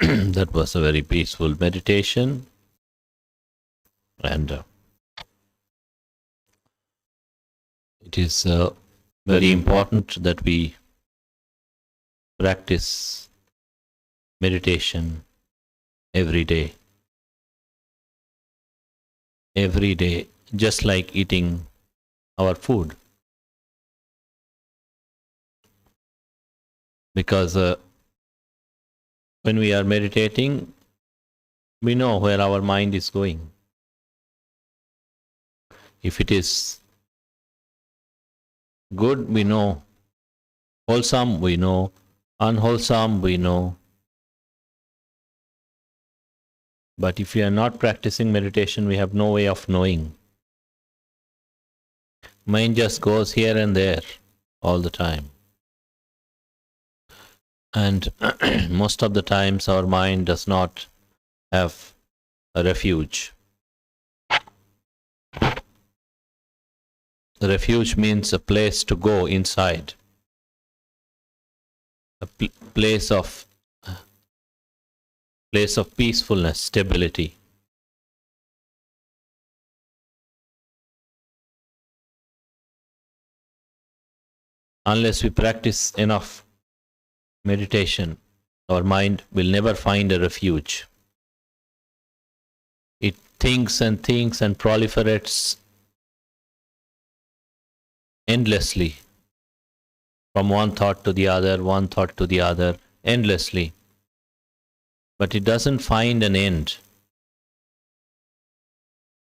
That was a very peaceful meditation, and it is very important that we practice meditation every day, just like eating our food. Because when we are meditating, we know where our mind is going. If it is good, we know. Wholesome, we know. Unwholesome, we know. But if we are not practicing meditation, we have no way of knowing. Mind just goes here and there all the time. And most of the times our mind does not have a refuge. The refuge means a place to go inside, a place of peacefulness, stability. Unless we practice enough meditation, our mind will never find a refuge. It thinks and proliferates endlessly, from one thought to the other, endlessly. But it doesn't find an end.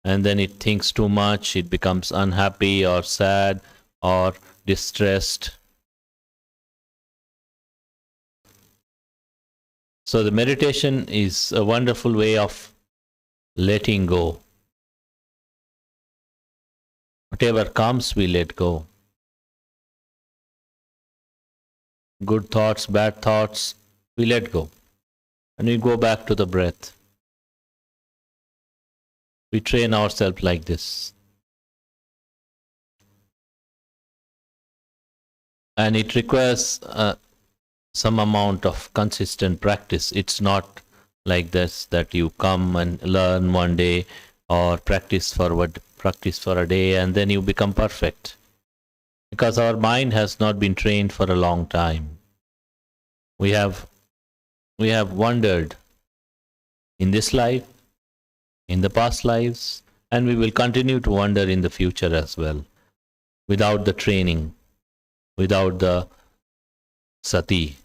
And then it thinks too much, it becomes unhappy or sad or distressed. So the meditation is a wonderful way of letting go. Whatever comes, we let go. Good thoughts, bad thoughts, we let go. And we go back to the breath. We train ourselves like this. And it requires some amount of consistent practice. It's not like this that you come and learn one day or practice for a day and then you become perfect. Because our mind has not been trained for a long time. We have wandered in this life, in the past lives, and we will continue to wander in the future as well, without the training, without the sati,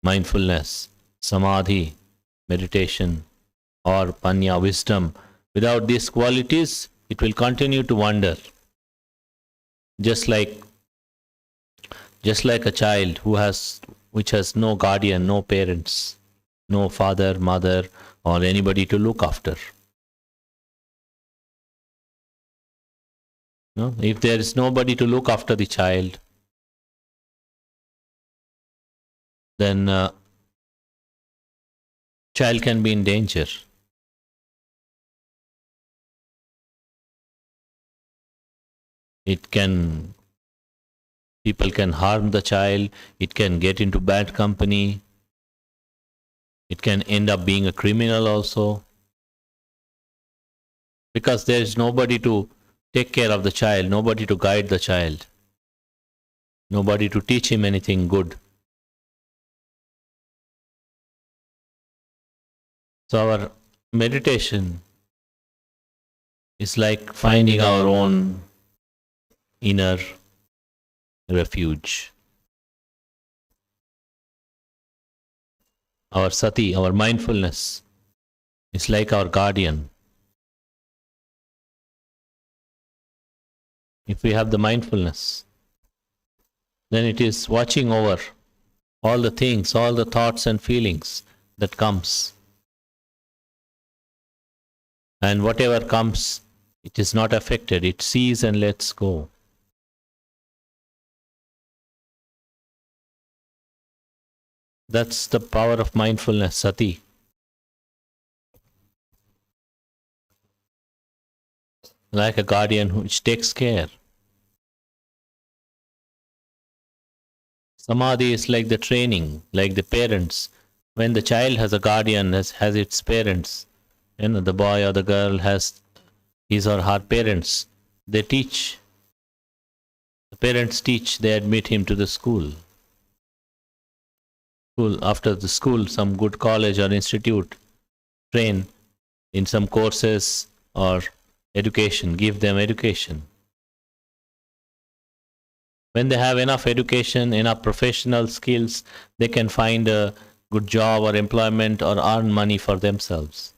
mindfulness, samadhi, meditation, or panya, wisdom. Without these qualities, it will continue to wander. Just like a child which has no guardian, no parents, no father, mother, or anybody to look after. No? If there is nobody to look after the child, then child can be in danger. People can harm the child, it can get into bad company, it can end up being a criminal also. Because there is nobody to take care of the child, nobody to guide the child, nobody to teach him anything good. So our meditation is like finding our own inner refuge. Our sati, our mindfulness, is like our guardian. If we have the mindfulness, then it is watching over all the things, all the thoughts and feelings that comes. And whatever comes, it is not affected. It sees and lets go. That's the power of mindfulness, sati. Like a guardian which takes care. Samadhi is like the training, like the parents When the child has a guardian, has its parents, the boy or the girl has his or her parents, they teach. The parents teach, they admit him to the school. After the school, some good college or institute, train in some courses or education, give them education. When they have enough education, enough professional skills, they can find a good job or employment or earn money for themselves.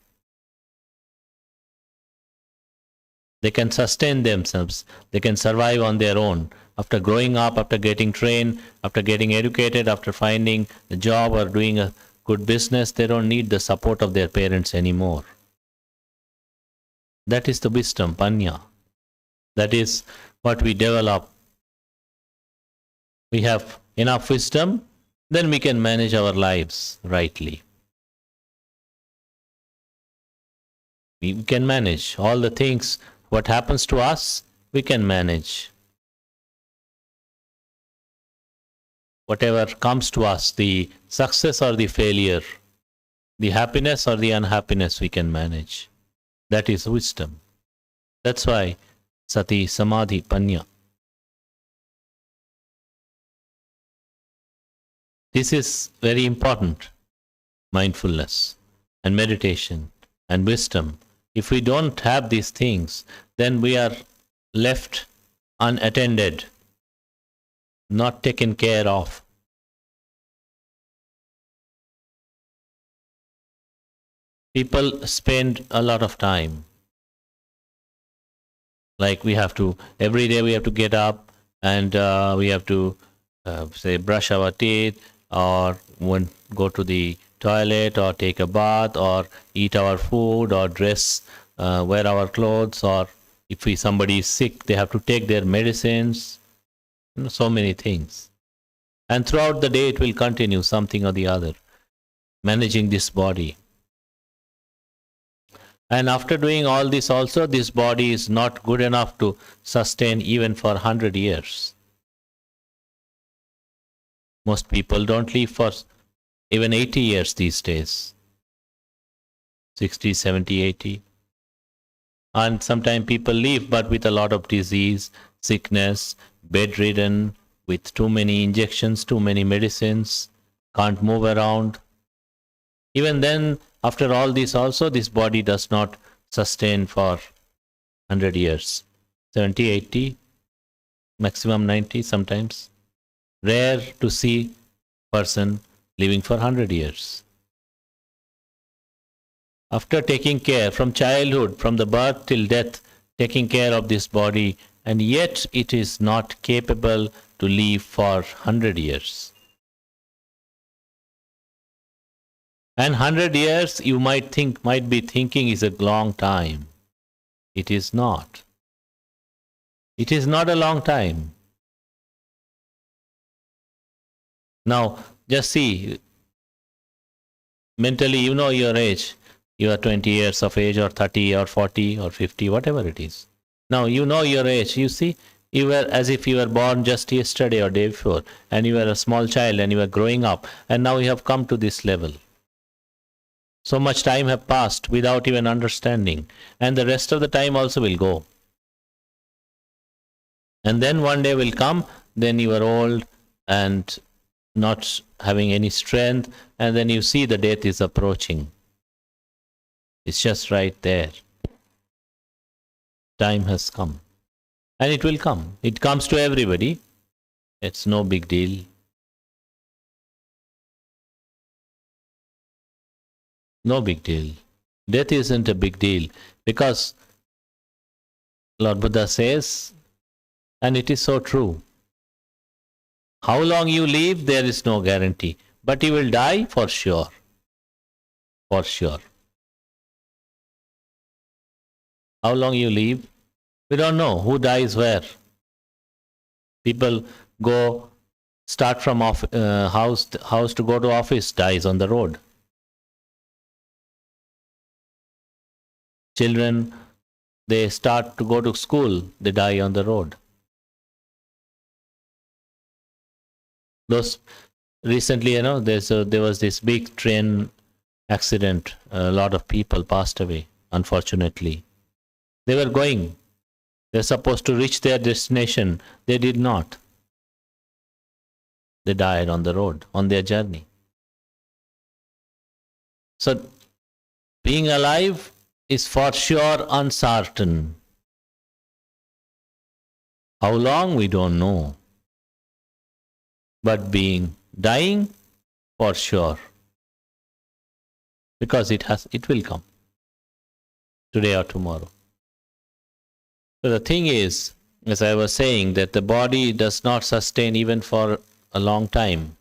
They can sustain themselves. They can survive on their own. After growing up, after getting trained, after getting educated, after finding a job or doing a good business, they don't need the support of their parents anymore. That is the wisdom, panya. That is what we develop. We have enough wisdom, then we can manage our lives rightly. We can manage all the things. What happens to us, we can manage. Whatever comes to us, the success or the failure, the happiness or the unhappiness, we can manage. That is wisdom. That's why sati, samadhi, panya. This is very important. Mindfulness and meditation and wisdom. If we don't have these things, then we are left unattended, not taken care of. People spend a lot of time. Like every day we have to get up and we have to say brush our teeth or go to the toilet or take a bath or eat our food or dress, wear our clothes, or if somebody is sick, they have to take their medicines. So many things. And throughout the day it will continue something or the other, managing this body. And after doing all this also, this body is not good enough to sustain even for 100 years. Most people don't live for even 80 years these days. 60, 70, 80. And sometimes people live but with a lot of disease, sickness, bedridden, with too many injections, too many medicines, can't move around. Even then, after all this also, this body does not sustain for 100 years. 70, 80, maximum 90 sometimes. Rare to see person living for 100 years. After taking care from childhood, from the birth till death, taking care of this body, and yet it is not capable to live for 100 years. And 100 years you might be thinking is a long time. It is not. It is not a long time. Now, just see, mentally you know your age. You are 20 years of age or 30 or 40 or 50, whatever it is. Now you know your age. You see, you were as if you were born just yesterday or day before, and you were a small child and you were growing up, and now you have come to this level. So much time have passed without even understanding, and the rest of the time also will go. And then one day will come, then you are old and not having any strength, and then you see the death is approaching. It's just right there. Time has come. And it will come. It comes to everybody. It's no big deal. No big deal. Death isn't a big deal because Lord Buddha says, and it is so true, how long you live, there is no guarantee. But you will die for sure. For sure. How long you live, we don't know who dies where. People start from house to go to office, dies on the road. Children, they start to go to school, they die on the road. Those Recently, there was this big train accident. A lot of people passed away, unfortunately. They were going. They're supposed to reach their destination. They did not. They died on the road, on their journey. So, being alive is for sure uncertain. How long, we don't know. But dying, for sure. Because it will come. Today or tomorrow. So the thing is, as I was saying, that the body does not sustain even for a long time.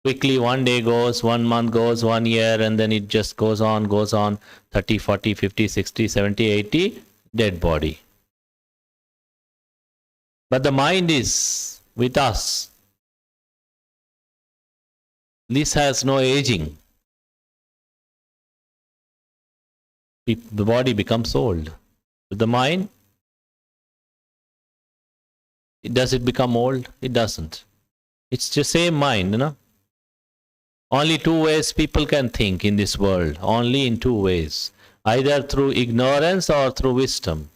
Quickly, one day goes, 1 month goes, 1 year, and then it just goes on, 30, 40, 50, 60, 70, 80, dead body. But the mind is with us. This has no aging. The body becomes old. But the mind, does it become old? It doesn't. It's the same mind, Only two ways people can think in this world. Only in two ways. Either through ignorance or through wisdom.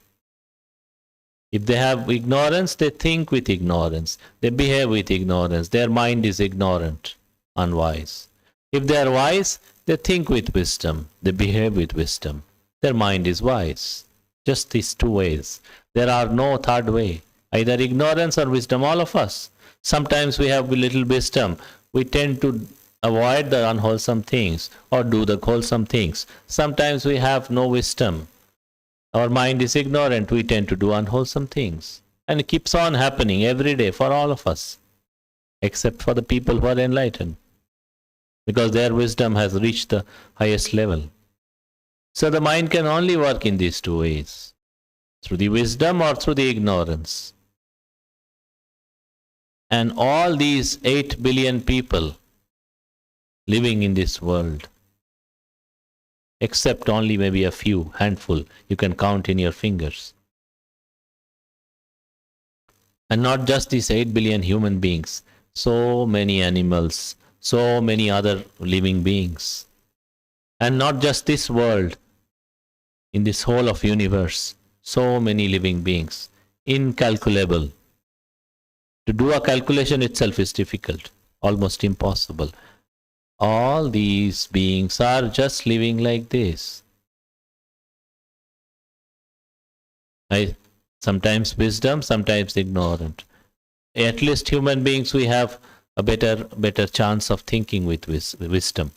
If they have ignorance, they think with ignorance. They behave with ignorance. Their mind is ignorant, unwise. If they are wise, they think with wisdom. They behave with wisdom. Their mind is wise. Just these two ways. There are no third way. Either ignorance or wisdom, all of us. Sometimes we have little wisdom. We tend to avoid the unwholesome things or do the wholesome things. Sometimes we have no wisdom. Our mind is ignorant. We tend to do unwholesome things. And it keeps on happening every day for all of us. Except for the people who are enlightened. Because their wisdom has reached the highest level. So the mind can only work in these two ways. Through the wisdom or through the ignorance. And all these 8 billion people living in this world, except only maybe a few, handful, you can count in your fingers. And not just these 8 billion human beings, so many animals, so many other living beings. And not just this world, in this whole of universe, so many living beings, incalculable. To do a calculation itself is difficult, almost impossible. All these beings are just living like this. Sometimes wisdom, sometimes ignorant. At least human beings, we have a better chance of thinking with wisdom.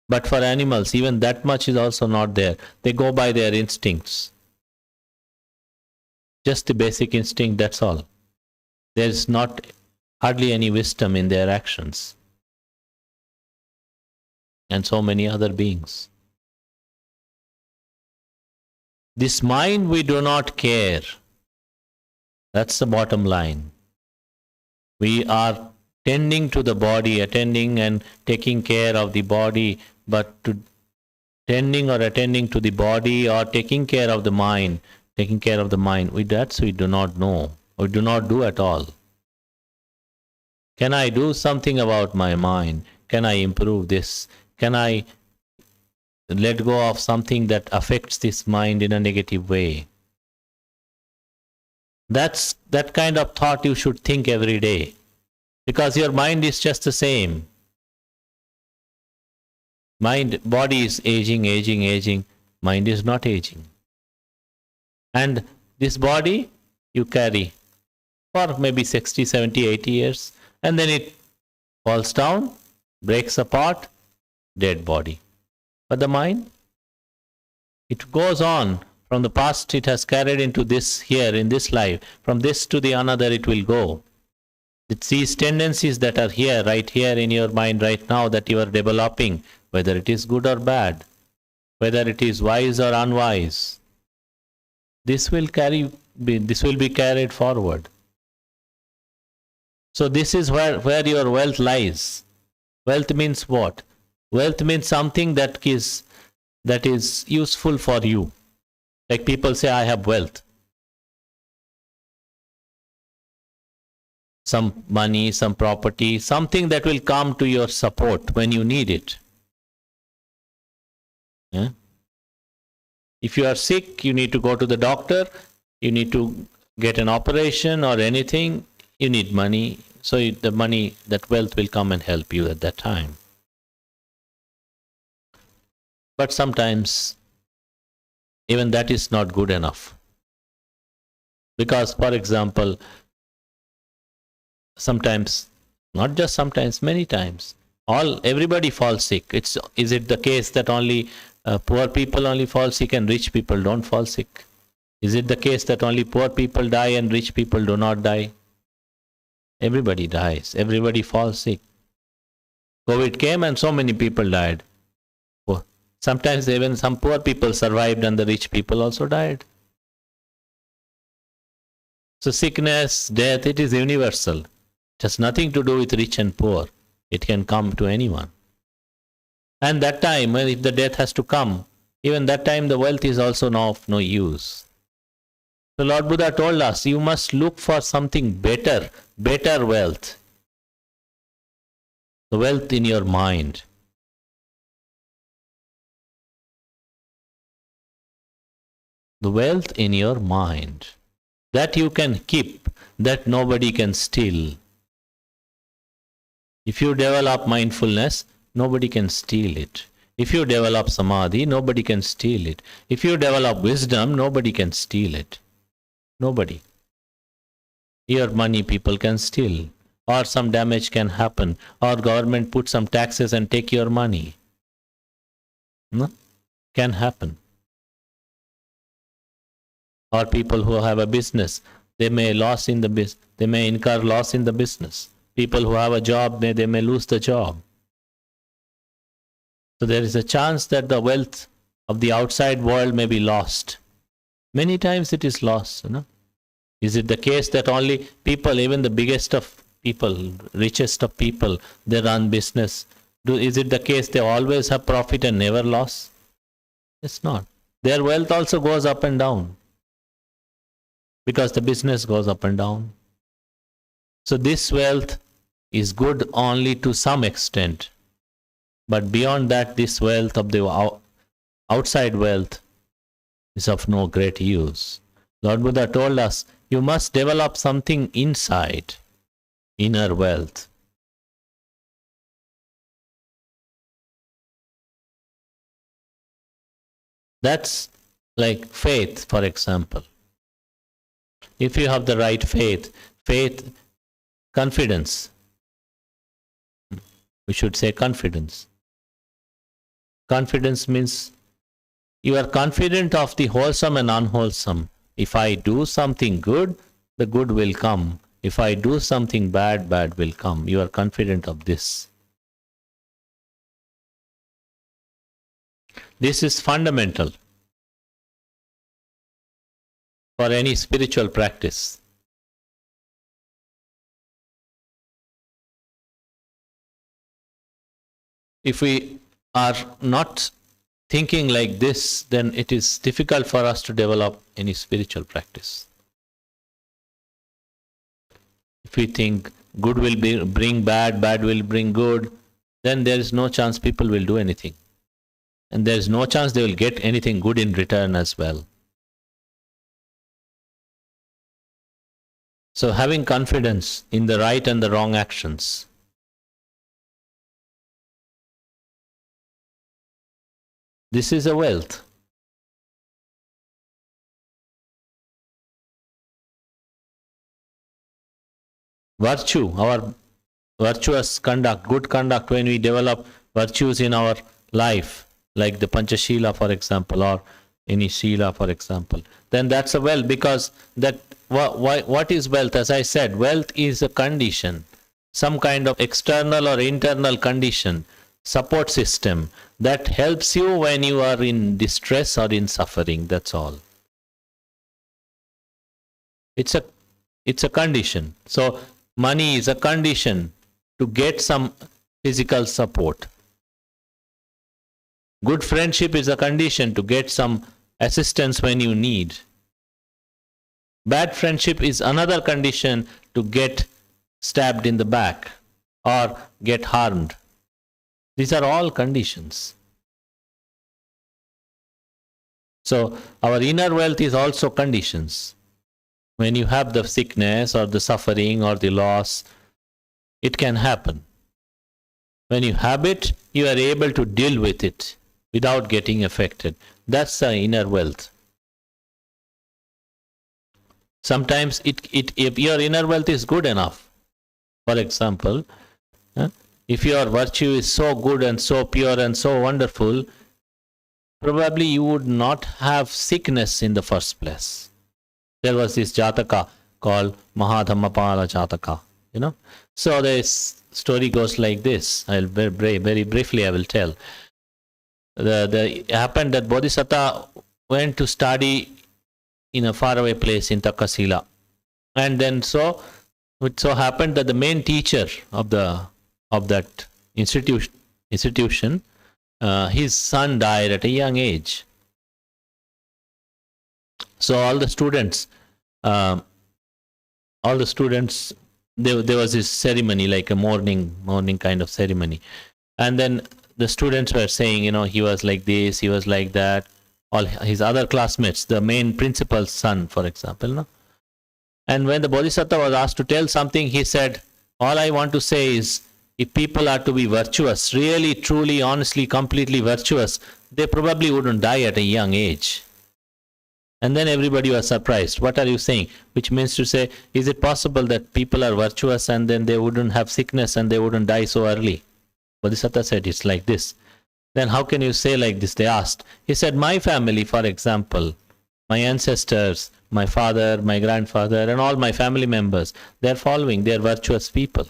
But for animals, even that much is also not there. They go by their instincts. Just the basic instinct, that's all. There is not hardly any wisdom in their actions. And so many other beings. This mind, we do not care. That's the bottom line. We are tending to the body, attending and taking care of the body, but tending or attending to the body or taking care of the mind, we do not know. We do not do at all. Can I do something about my mind? Can I improve this? Can I let go of something that affects this mind in a negative way? That kind of thought you should think every day. Because your mind is just the same. Body is aging. Mind is not aging. And this body you carry for maybe 60, 70, 80 years. And then it falls down, breaks apart, dead body. But the mind, it goes on. From the past it has carried into this here, in this life. From this to the another it will go. It's these tendencies that are here, right here in your mind right now that you are developing, whether it is good or bad, whether it is wise or unwise. This will be carried forward. So this is where your wealth lies. Wealth means what? Wealth means something that is useful for you. Like people say, I have wealth. some money, some property, something that will come to your support when you need it. Yeah? If you are sick, you need to go to the doctor, you need to get an operation or anything, you need money. So the money, that wealth will come and help you at that time. But sometimes even that is not good enough. Because, for example, sometimes, not just sometimes, many times, everybody falls sick. Is it the case that only poor people only fall sick and rich people don't fall sick? Is it the case that only poor people die and rich people do not die? Everybody dies. Everybody falls sick. COVID came and so many people died. Sometimes even some poor people survived and the rich people also died. So sickness, death, it is universal. It has nothing to do with rich and poor. It can come to anyone. And that time, if the death has to come, even that time the wealth is also of no use. So Lord Buddha told us, you must look for something better wealth. The wealth in your mind. The wealth in your mind. That you can keep, that nobody can steal. If you develop mindfulness, nobody can steal it. If you develop samadhi, nobody can steal it. If you develop wisdom, nobody can steal it. Nobody. Your money people can steal, or some damage can happen, or government put some taxes and take your money. No? Can happen. Or people who have a business, they may incur loss in the business. People who have a job, they may lose the job. So there is a chance that the wealth of the outside world may be lost. Many times it is lost. Is it the case that only people, even the biggest of people, richest of people, they run business? Is it the case they always have profit and never loss? It's not. Their wealth also goes up and down, because the business goes up and down. So this wealth is good only to some extent. But beyond that, this wealth of the outside wealth is of no great use. Lord Buddha told us, you must develop something inside, inner wealth. That's like faith, for example. If you have the right faith, confidence. We should say confidence. Confidence means you are confident of the wholesome and unwholesome. If I do something good, the good will come. If I do something bad, bad will come. You are confident of this. This is fundamental for any spiritual practice. If we are not thinking like this, then it is difficult for us to develop any spiritual practice. If we think good will bring bad, bad will bring good, then there is no chance people will do anything. And there is no chance they will get anything good in return as well. So having confidence in the right and the wrong actions. This is a wealth. Virtue, our virtuous conduct, good conduct, when we develop virtues in our life, like the Panchashila, for example, or any Shila, for example, then that's a wealth, because that what is wealth? As I said, wealth is a condition, some kind of external or internal condition, support system that helps you when you are in distress or in suffering. That's all. It's a condition. So money is a condition to get some physical support. Good friendship is a condition to get some assistance when you need. Bad friendship is another condition to get stabbed in the back, or get harmed. These are all conditions. So our inner wealth is also conditions. When you have the sickness or the suffering or the loss, it can happen. When you have it, you are able to deal with it without getting affected. That's the inner wealth. Sometimes if your inner wealth is good enough, for example, if your virtue is so good and so pure and so wonderful, probably you would not have sickness in the first place. There was this Jataka called Maha Jataka, So this story goes like this. I'll very briefly I will tell. It happened that Bodhisattva went to study in a faraway place in Takasila. And then it so happened that the main teacher of that institution, his son died at a young age. So all the students, there was this ceremony, like a mourning kind of ceremony. And then the students were saying, he was like this, he was like that. All his other classmates, the main principal's son, for example. No? And when the Bodhisattva was asked to tell something, he said, all I want to say is, if people are to be virtuous, really, truly, honestly, completely virtuous, they probably wouldn't die at a young age. And then everybody was surprised. What are you saying? Which means to say, is it possible that people are virtuous and then they wouldn't have sickness and they wouldn't die so early? Bodhisattva said, it's like this. Then how can you say like this? They asked. He said, my family, for example, my ancestors, my father, my grandfather, and all my family members, they're virtuous people.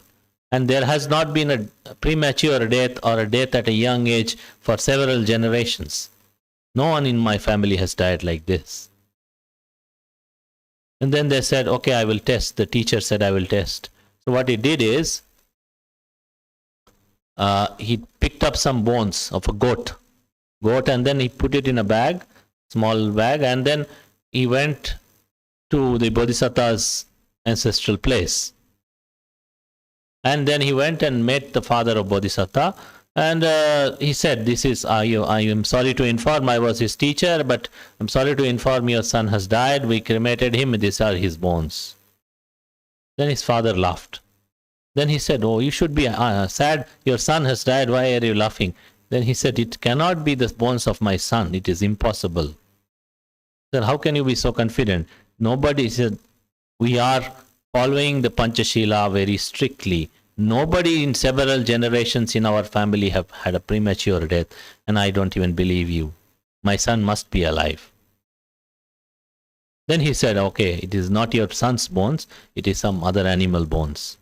And there has not been a premature death or a death at a young age for several generations. No one in my family has died like this. And then they said, okay, I will test. The teacher said, I will test. So what he did is, he picked up some bones of a goat, and then he put it in a bag, small bag, and then he went to the Bodhisattva's ancestral place. And then he went and met the father of Bodhisattva, and he said, I am sorry to inform, I was his teacher, but I'm sorry to inform your son has died, we cremated him, these are his bones. Then his father laughed. Then he said, oh, you should be sad, your son has died, why are you laughing? Then he said, it cannot be the bones of my son, it is impossible. Then how can you be so confident? Nobody said, we are following the Panchashila very strictly. Nobody in several generations in our family have had a premature death, and I don't even believe you. My son must be alive. Then he said, okay, it is not your son's bones, it is some other animal bones.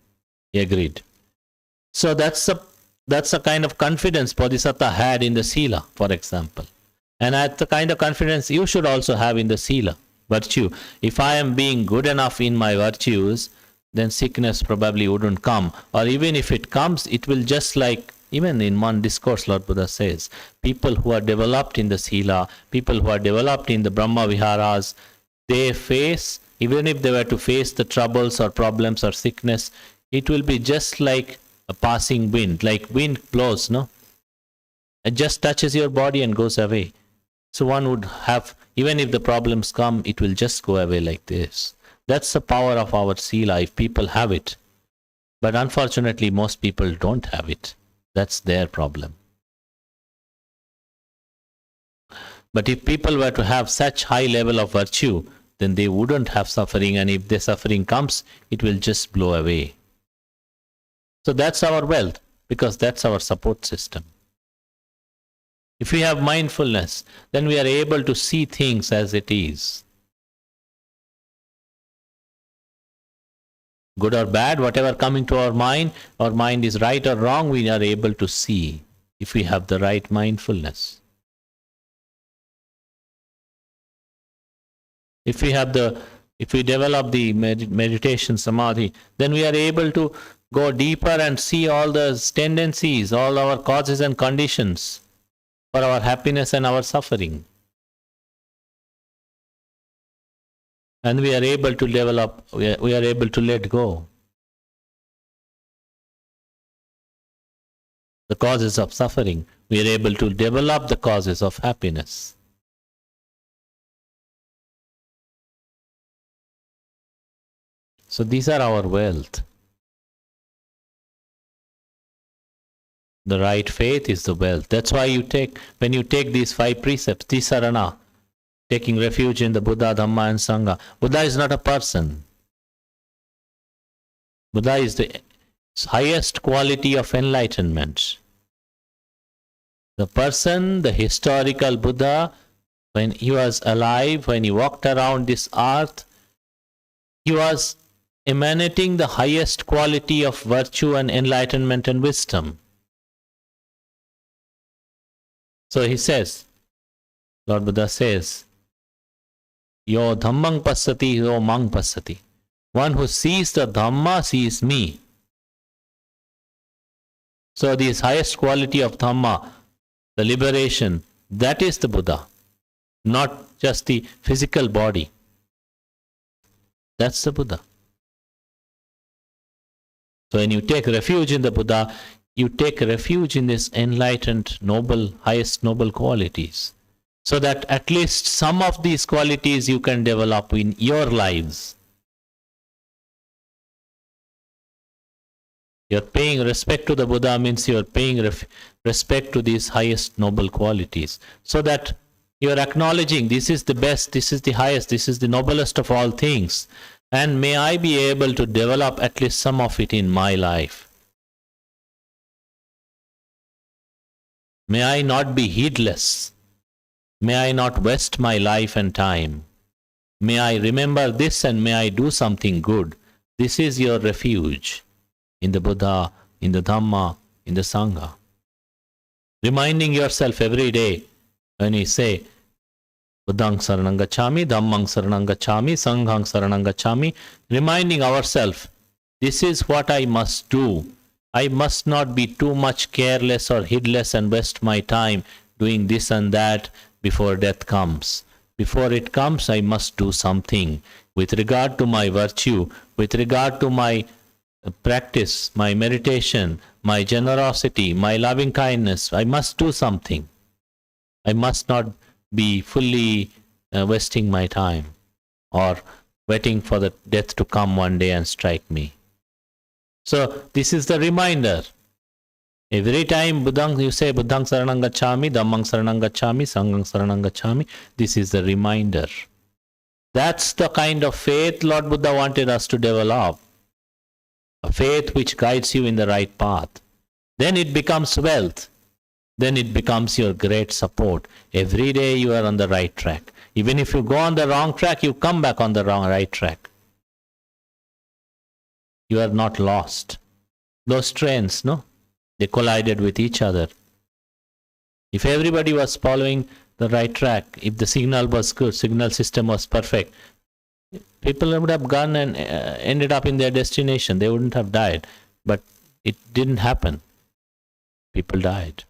He agreed. So that's the kind of confidence Bodhisattva had in the Sila, for example. And that's the kind of confidence you should also have in the Sila, virtue. If I am being good enough in my virtues, then sickness probably wouldn't come. Or even if it comes, it will just like, even in one discourse, Lord Buddha says, people who are developed in the Sila, people who are developed in the Brahma Viharas, they face, even if they were to face the troubles or problems or sickness, it will be just like a passing wind, like wind blows, no? It just touches your body and goes away. So one would have, even if the problems come, it will just go away like this. That's the power of our Sila, if people have it. But unfortunately, most people don't have it. That's their problem. But if people were to have such high level of virtue, then they wouldn't have suffering, and if the suffering comes, it will just blow away. So that's our wealth, because that's our support system. If we have mindfulness, then we are able to see things as it is. Good or bad, whatever coming to our mind is right or wrong, we are able to see if we have the right mindfulness. If we develop the meditation samadhi, then we are able to go deeper and see all the tendencies, all our causes and conditions for our happiness and our suffering. And we are able to develop, we are able to let go. the causes of suffering. We are able to develop the causes of happiness. So these are our wealth. The right faith is the wealth. That's why when you take these 5 precepts, tisarana, taking refuge in the Buddha, Dhamma and Sangha. Buddha is not a person. Buddha is the highest quality of enlightenment. The person, the historical Buddha, when he was alive, when he walked around this earth, he was emanating the highest quality of virtue and enlightenment and wisdom. So he says, Lord Buddha says, Yo dhammang passati, yo mang passati. One who sees the Dhamma sees me. So this highest quality of Dhamma, the liberation, that is the Buddha, not just the physical body. That's the Buddha. So when you take refuge in the Buddha, you take refuge in this enlightened, noble, highest noble qualities, so that at least some of these qualities you can develop in your lives. You're paying respect to the Buddha means you're paying respect to these highest noble qualities, so that you're acknowledging this is the best, this is the highest, this is the noblest of all things, and may I be able to develop at least some of it in my life. May I not be heedless. May I not waste my life and time. May I remember this and may I do something good. This is your refuge in the Buddha, in the Dhamma, in the Sangha. Reminding yourself every day when you say, Buddhang saranang gacchami, Dhammang saranang gacchami, Sanghang saranang gacchami, reminding ourselves, this is what I must do. I must not be too much careless or heedless and waste my time doing this and that before death comes. Before it comes, I must do something with regard to my virtue, with regard to my practice, my meditation, my generosity, my loving kindness. I must do something. I must not be fully wasting my time or waiting for the death to come one day and strike me. So this is the reminder. Every time you say Buddhang saranang gacchami, Dhammang saranang gacchami, Sanghang saranang gacchami, this is the reminder. That's the kind of faith Lord Buddha wanted us to develop. A faith which guides you in the right path. Then it becomes wealth. Then it becomes your great support. Every day you are on the right track. Even if you go on the wrong track, you come back on the right track. You are not lost. Those trains, no? They collided with each other. If everybody was following the right track, if the signal was good, signal system was perfect, people would have gone and ended up in their destination. They wouldn't have died. But it didn't happen. People died.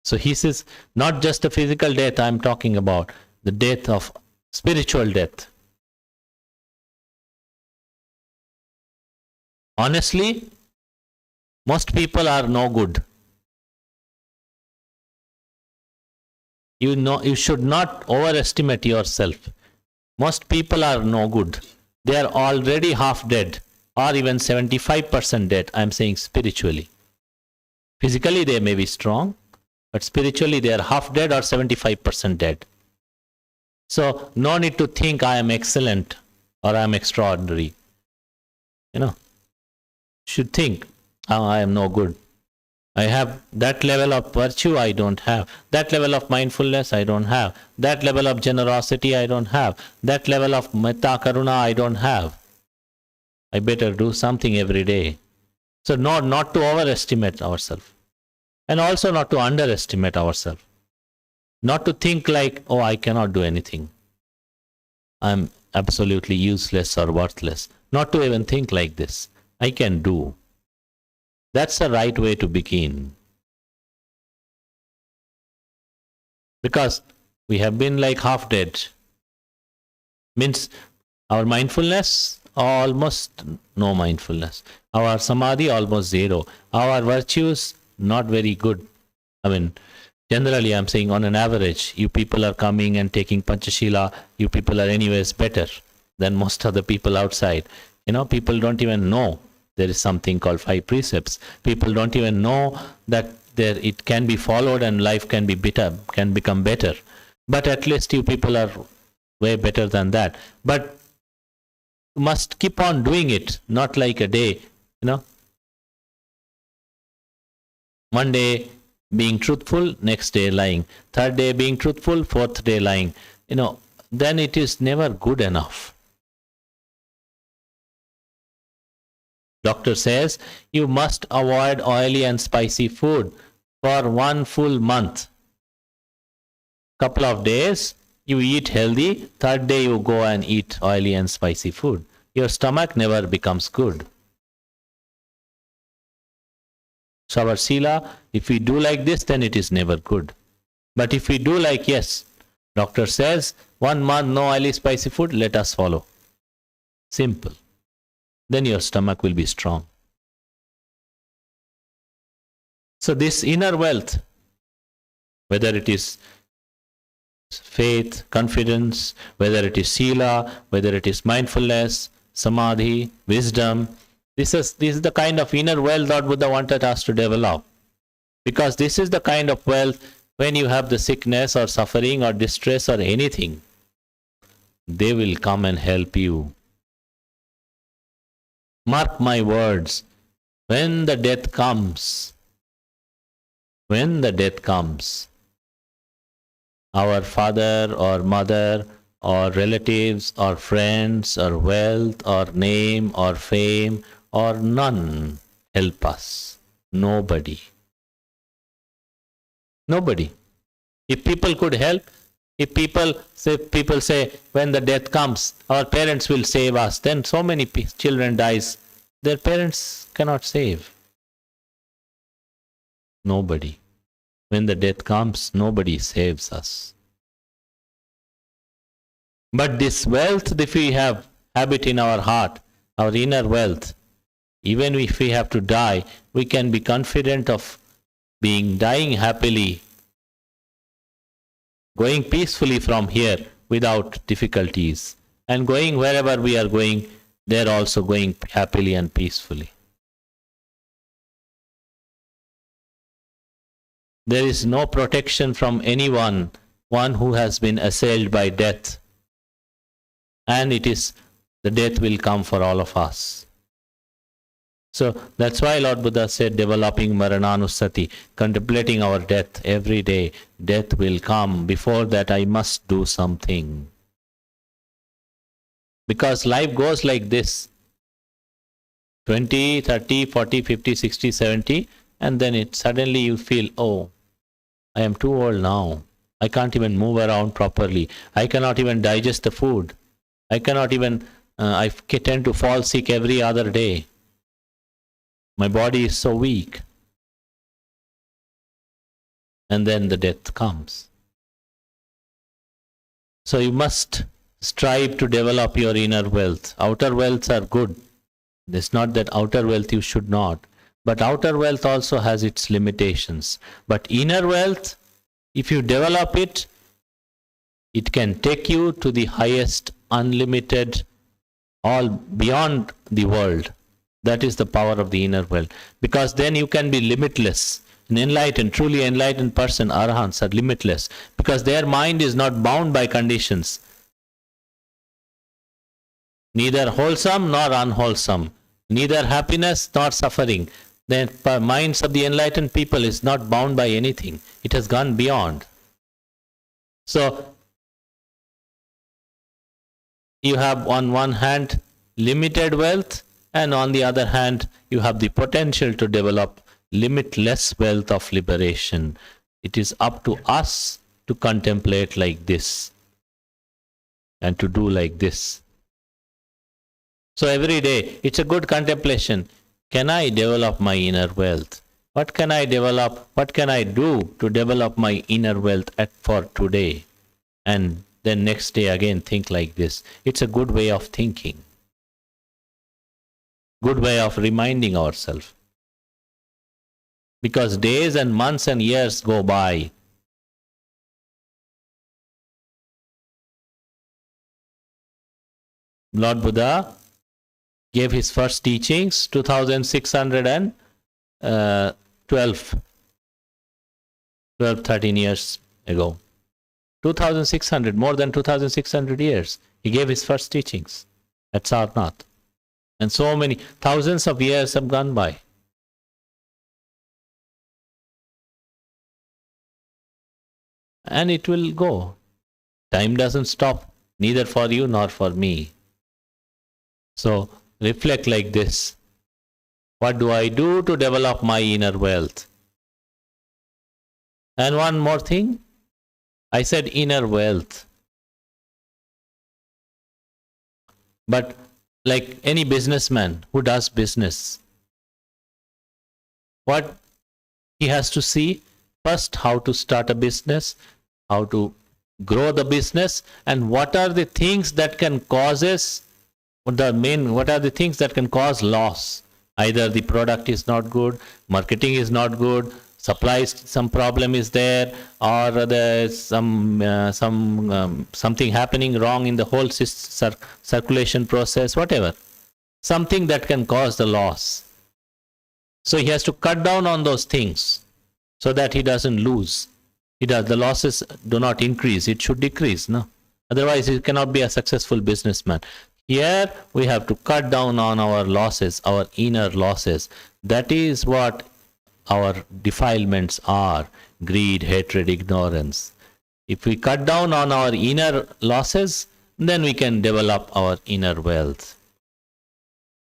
So he says, not just the physical death I'm talking about, the death of spiritual death. Honestly, most people are no good. You should not overestimate yourself. Most people are no good. They are already half dead or even 75% dead. I'm saying spiritually. Physically they may be strong, but spiritually they are half dead or 75% dead. So no need to think I am excellent or I am extraordinary. Should think, I am no good. I have that level of virtue I don't have. That level of mindfulness I don't have. That level of generosity I don't have. That level of metta karuna I don't have. I better do something every day. So not to overestimate ourselves. And also not to underestimate ourselves. Not to think like, oh, I cannot do anything. I'm absolutely useless or worthless. Not to even think like this. I can do. That's the right way to begin. Because we have been like half dead. Means our mindfulness, almost no mindfulness. Our samadhi almost zero. Our virtues not very good. I mean, generally I'm saying on an average, you people are coming and taking Panchashila, you people are anyways better than most of the people outside. People don't even know there is something called 5 precepts. People don't even know that it can be followed and life can be better, can become better. But at least you people are way better than that. But you must keep on doing it, not like a day, one day being truthful, next day lying, third day being truthful, fourth day lying. Then it is never good enough. Doctor says you must avoid oily and spicy food for 1 full month. Couple of days you eat healthy, third day you go and eat oily and spicy food. Your stomach never becomes good. So our sila, if we do like this, then it is never good. But if we do like, yes, doctor says 1 month no oily spicy food, let us follow. Simple. Then your stomach will be strong. So this inner wealth, whether it is faith, confidence, whether it is sila, whether it is mindfulness, samadhi, wisdom, this is the kind of inner wealth Lord Buddha wanted us to develop. Because this is the kind of wealth when you have the sickness or suffering or distress or anything, they will come and help you. Mark my words, when the death comes, our father or mother or relatives or friends or wealth or name or fame or none help us. Nobody. If people could help, if people say when the death comes, our parents will save us, then so many children dies, their parents cannot save. Nobody. When the death comes, nobody saves us. But this wealth, if we have habit in our heart, our inner wealth, even if we have to die, we can be confident of dying happily, going peacefully from here without difficulties, and going wherever we are going, there also going happily and peacefully. There is no protection from anyone, one who has been assailed by death. And the death will come for all of us. So that's why Lord Buddha said, developing Marananusati, contemplating our death every day. Death will come. Before that, I must do something. Because life goes like this. 20, 30, 40, 50, 60, 70, and then suddenly you feel, oh, I am too old now. I can't even move around properly. I cannot even digest the food. I cannot even, I tend to fall sick every other day. My body is so weak. And then the death comes. So you must strive to develop your inner wealth. Outer wealths are good. It's not that outer wealth you should not. But outer wealth also has its limitations. But inner wealth, if you develop it, it can take you to the highest, unlimited, all beyond the world. That is the power of the inner wealth. Because then you can be limitless. An enlightened, truly enlightened person, arahants, are limitless. Because their mind is not bound by conditions. Neither wholesome nor unwholesome. Neither happiness nor suffering. The minds of the enlightened people is not bound by anything. It has gone beyond. So, you have on one hand limited wealth, and on the other hand you have the potential to develop limitless wealth of liberation. It is up to us to contemplate like this and to do like this. So every day it's a good contemplation. Can I develop my inner wealth? What can I develop? What can I do to develop my inner wealth for today? And then next day again think like this. It's a good way of thinking. good way of reminding ourselves. Because days and months and years go by. Lord Buddha gave his first teachings 13 years ago. 2600, more than 2600 years. He gave his first teachings at Sarnath. And so many, thousands of years have gone by. And it will go. Time doesn't stop, neither for you nor for me. So reflect like this. What do I do to develop my inner wealth? And one more thing, I said inner wealth. But like any businessman who does business, what he has to see first, how to start a business, how to grow the business, and what are the things that can what are the things that can cause loss. Either the product is not good, marketing is not good, supplies, some problem is there, or there's something happening wrong in the whole circulation process, whatever. Something that can cause the loss. So he has to cut down on those things so that he doesn't lose. The losses do not increase, it should decrease, no? Otherwise he cannot be a successful businessman. Here we have to cut down on our losses, our inner losses. That is what our defilements are: greed, hatred, ignorance. If we cut down on our inner losses, then we can develop our inner wealth.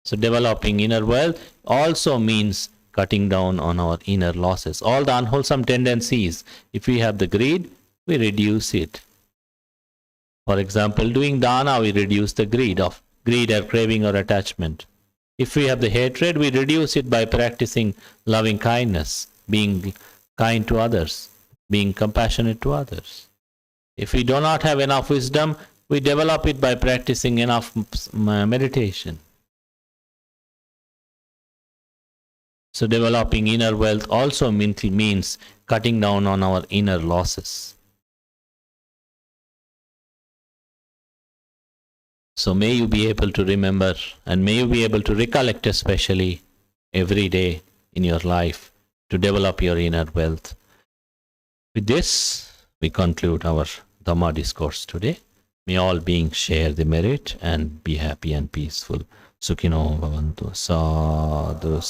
So developing inner wealth also means cutting down on our inner losses. All the unwholesome tendencies, if we have the greed, we reduce it. For example, doing dana, we reduce the greed or craving or attachment. If we have the hatred, we reduce it by practicing loving kindness, being kind to others, being compassionate to others. If we do not have enough wisdom, we develop it by practicing enough meditation. So developing inner wealth also means cutting down on our inner losses. So may you be able to remember, and may you be able to recollect especially every day in your life to develop your inner wealth. With this, we conclude our Dhamma Discourse today. May all beings share the merit and be happy and peaceful. Sukhino bhavantu. Sadhu.